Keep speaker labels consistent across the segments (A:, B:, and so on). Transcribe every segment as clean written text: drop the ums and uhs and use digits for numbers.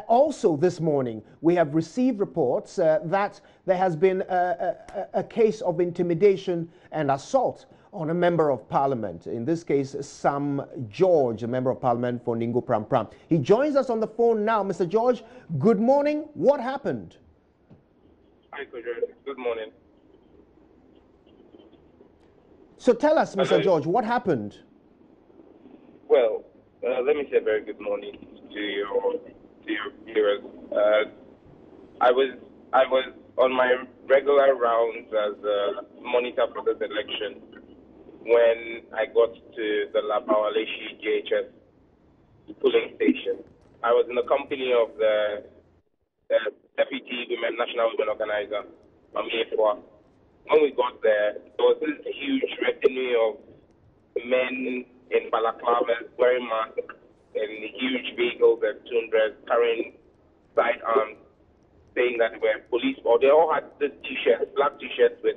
A: Also this morning, we have received reports that there has been a case of intimidation and assault on a member of parliament, in this case, Sam George, a member of parliament for Ningo Pram Pram. He joins us on the phone now. Mr. George, good morning. What happened?
B: Hi, Kojo. Good morning.
A: So tell us, Mr. George, what happened?
B: Well, let me say a very good morning to your viewers. I was on my regular rounds as a monitor for this election when I got to the Labawaleshi JHS polling station. I was in the company of the Deputy National Women Organizer, Mami Efwa. When we got there was this huge retinue of men in balaclavas wearing masks in huge vehicles and tundras carrying sidearms, saying that they were police, or they all had this t-shirts, black t-shirts with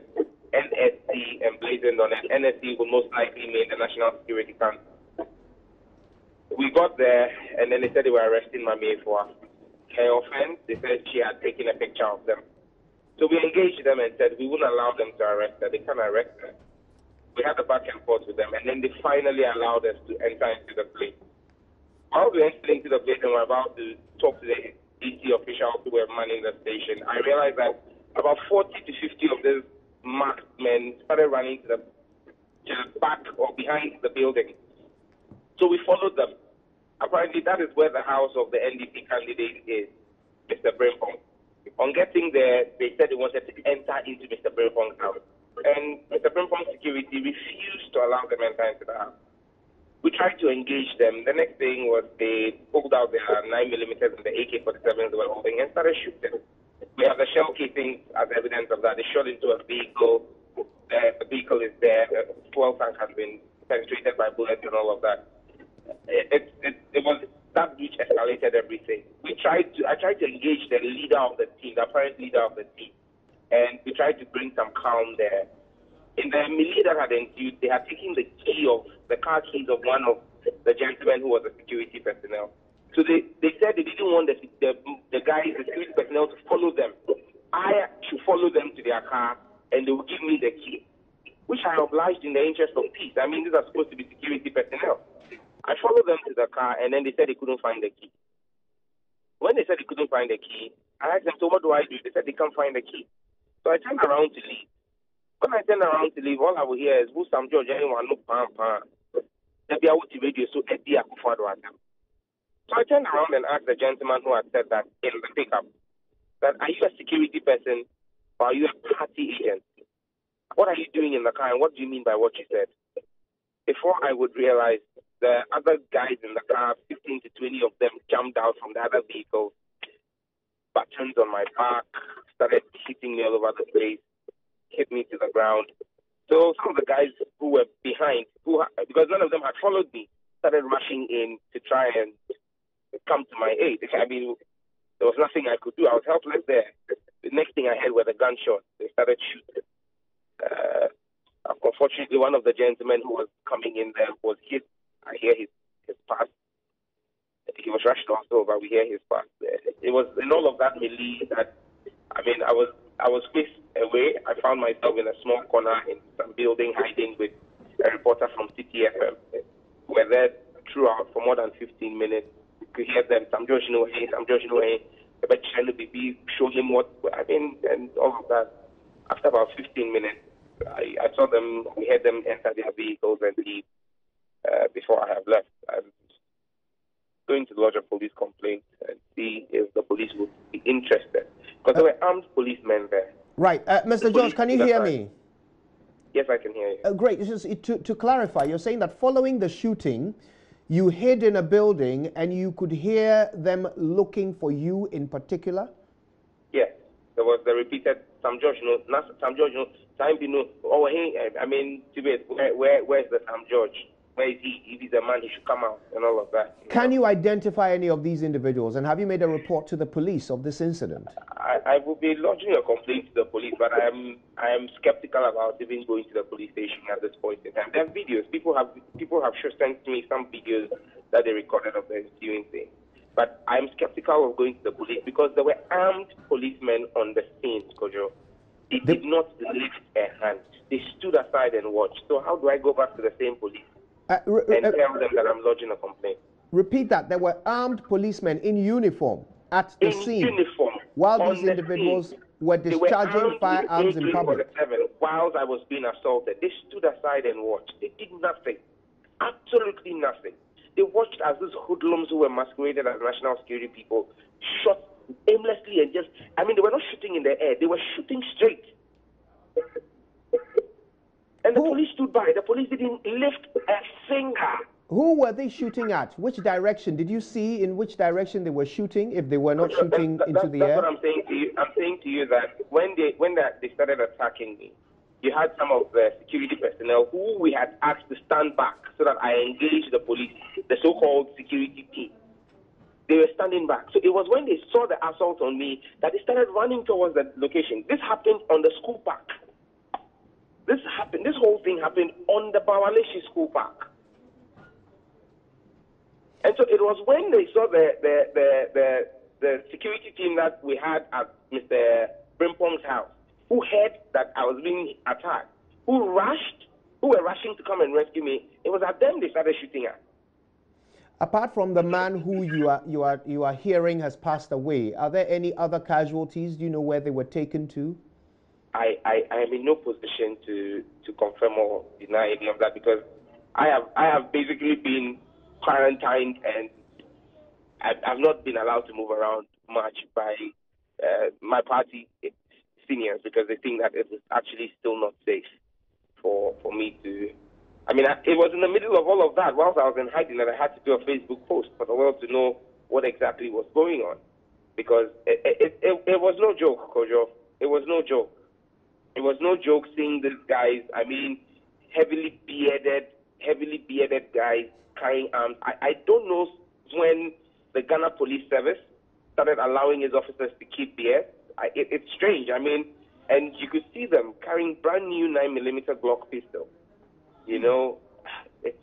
B: NSC emblazoned on it. NSC would most likely mean the National Security Council. We got there, and then they said they were arresting Mami Efwa. Her offense, they said she had taken a picture of them. So we engaged them and said we wouldn't allow them to arrest her. They can't arrest her. We had a back and forth with them, and then they finally allowed us to enter into the place. While we entered into the place and we were about to talk to the EC officials who were manning the station, I realized that about 40 to 50 of these masked men started running to the back or behind the building. So we followed them. Apparently, that is where the house of the NDP candidate is, Mr. Brimpong. On getting there, they said they wanted to enter into Mr. Brimpong's house. And Mr. Brimpong's security refused to allow them to enter into the house. We tried to engage them. The next thing was they pulled out their 9mm and the AK-47s they were holding and started shooting. We have the shell casings as evidence of that. They shot into a vehicle. The vehicle is there. The fuel tank has been penetrated by bullets and all of that. It was that which escalated everything. I tried to engage the leader of the team, the apparent leader of the team, and we tried to bring some calm there. In the melee that had ensued, they had taken the car keys of one of the gentlemen who was a security personnel. So they said they didn't want the security personnel to follow them. I should follow them to their car, and they would give me the key, which I obliged in the interest of peace. I mean, these are supposed to be security personnel. I followed them to the car, and then they said they couldn't find the key. When they said they couldn't find the key, I asked them, so what do I do? They said they can't find the key. So I turned around to leave. When I turned around to leave, all I would hear is, who's Sam George? Anyone? No, pam. Maybe I would radio, so Eddie Akufo-Addo. So I turned around and asked the gentleman who had said that in the pickup, that are you a security person or are you a party agent? What are you doing in the car, and what do you mean by what you said? Before I would realize, the other guys in the car, 15 to 20 of them, jumped out from the other vehicles, batons on my back, started hitting me all over the place, hit me to the ground. So some of the guys who were behind, because none of them had followed me, started rushing in to try and come to my aid. I mean, there was nothing I could do. I was helpless there. The next thing I heard were the gunshots. They started shooting. Unfortunately, one of the gentlemen who was coming in there was hit. I hear his pass. He was rushed also, but we hear his pass. It was in all of that melee that, I mean, I was whisked away. I found myself in a small corner in some building hiding with a reporter from City FM. We were there throughout for more than 15 minutes. You could hear them, Sam George no hey, Sam George no hey, but trying to be show him what, I mean, and all of that. After about 15 minutes, I saw them, we heard them enter their vehicles and leave. Before I have left, I'm going to lodge a police complaint and see if the police would be interested. Because there were armed policemen there.
A: Right. Mr. George, can you hear me?
B: Yes, I can hear you.
A: Great. To clarify, you're saying that following the shooting, you hid in a building and you could hear them looking for you in particular?
B: Yes. There was the repeated, Sam George, not Sam George, Sam Bino. Oh, hey, I mean, Tibet, where's the Sam George? Where is he? If he's a man, he should come out and all of that.
A: Can you identify any of these individuals, and have you made a report to the police of this incident?
B: I will be lodging a complaint to the police, but I am skeptical about even going to the police station at this point in time. There are videos. People have sent me some videos that they recorded of the ensuing thing. But I'm skeptical of going to the police because there were armed policemen on the scene, Kojo. They did not lift a hand. They stood aside and watched. So how do I go back to the same police and tell them that I'm lodging a complaint?
A: Repeat that. There were armed policemen in uniform at the scene.
B: In uniform.
A: While these individuals were discharging firearms in public.
B: While I was being assaulted, they stood aside and watched. They did nothing. Absolutely nothing. They watched as these hoodlums who were masqueraded as national security people shot aimlessly and they were not shooting in the air. They were shooting straight. And the police stood by. The police didn't lift a finger.
A: Who were they shooting at? Which direction? Did you see in which direction they were shooting if they were not shooting into the air?
B: That's what I'm saying to you. I'm saying to you that when they started attacking me, you had some of the security personnel who we had asked to stand back so that I engaged the police, the so-called security team. They were standing back. So it was when they saw the assault on me that they started running towards the location. This happened on the school park. This whole thing happened on the Bawaleshi school park. And so it was when they saw the security team that we had at Mr. Brimpong's house, who heard that I was being attacked, who were rushing to come and rescue me. It was at them they started shooting at.
A: Apart from the man who you are hearing has passed away, are there any other casualties? Do you know where they were taken to?
B: I am in no position to confirm or deny any of that because I have basically been quarantined and I've not been allowed to move around much by my party seniors because they think that it was actually still not safe for me to. It was in the middle of all of that whilst I was in hiding that I had to do a Facebook post for the world to know what exactly was going on because it was no joke, Kojo. It was no joke. It was no joke seeing these guys, heavily bearded guys carrying arms. I don't know when the Ghana Police Service started allowing his officers to keep beards. It's strange. And you could see them carrying brand new 9mm Glock pistol. You know, it's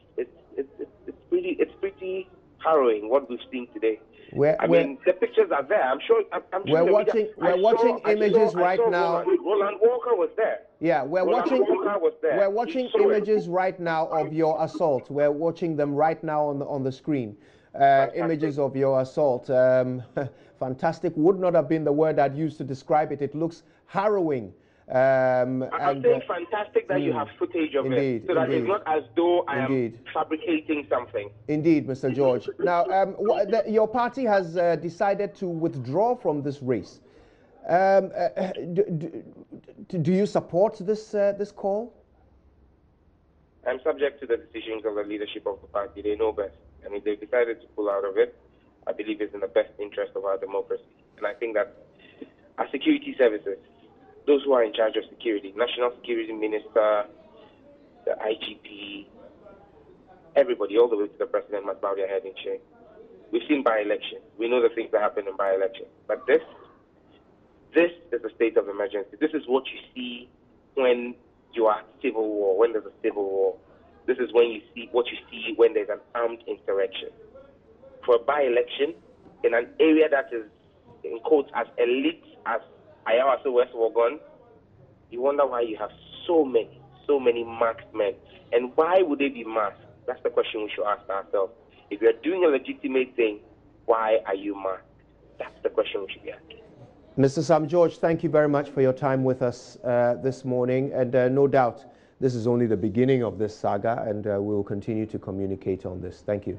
B: pretty harrowing what we've seen today. The pictures are there. I'm sure.
A: We're watching images right now.
B: Roland Walker was there.
A: Yeah, we're watching images right now of your assault. We're watching them right now on the screen. Images of your assault. Fantastic would not have been the word I'd used to describe it. It looks harrowing.
B: I'm saying fantastic that you have footage of it, so that it's not as though I am fabricating something.
A: Indeed, Mr. George. Now, your party has decided to withdraw from this race. Do you support this call?
B: I'm subject to the decisions of the leadership of the party. They know best. And if they've decided to pull out of it, I believe it's in the best interest of our democracy. And I think that our security services, those who are in charge of security, National Security Minister, the IGP, everybody, all the way to the president, must bow their head in shame. We've seen by-elections. We know the things that happen in by-elections. But this is a state of emergency. This is what you see when you are civil war, when there's a civil war. This is what you see when there's an armed insurrection. For a by-election in an area that is, in quotes, as elite as Ayawaso West Wogon, you wonder why you have so many masked men. And why would they be masked? That's the question we should ask ourselves. If you're doing a legitimate thing, why are you masked? That's the question we should be asking.
A: Mr. Sam George, thank you very much for your time with us this morning. And no doubt, this is only the beginning of this saga, and we will continue to communicate on this. Thank you.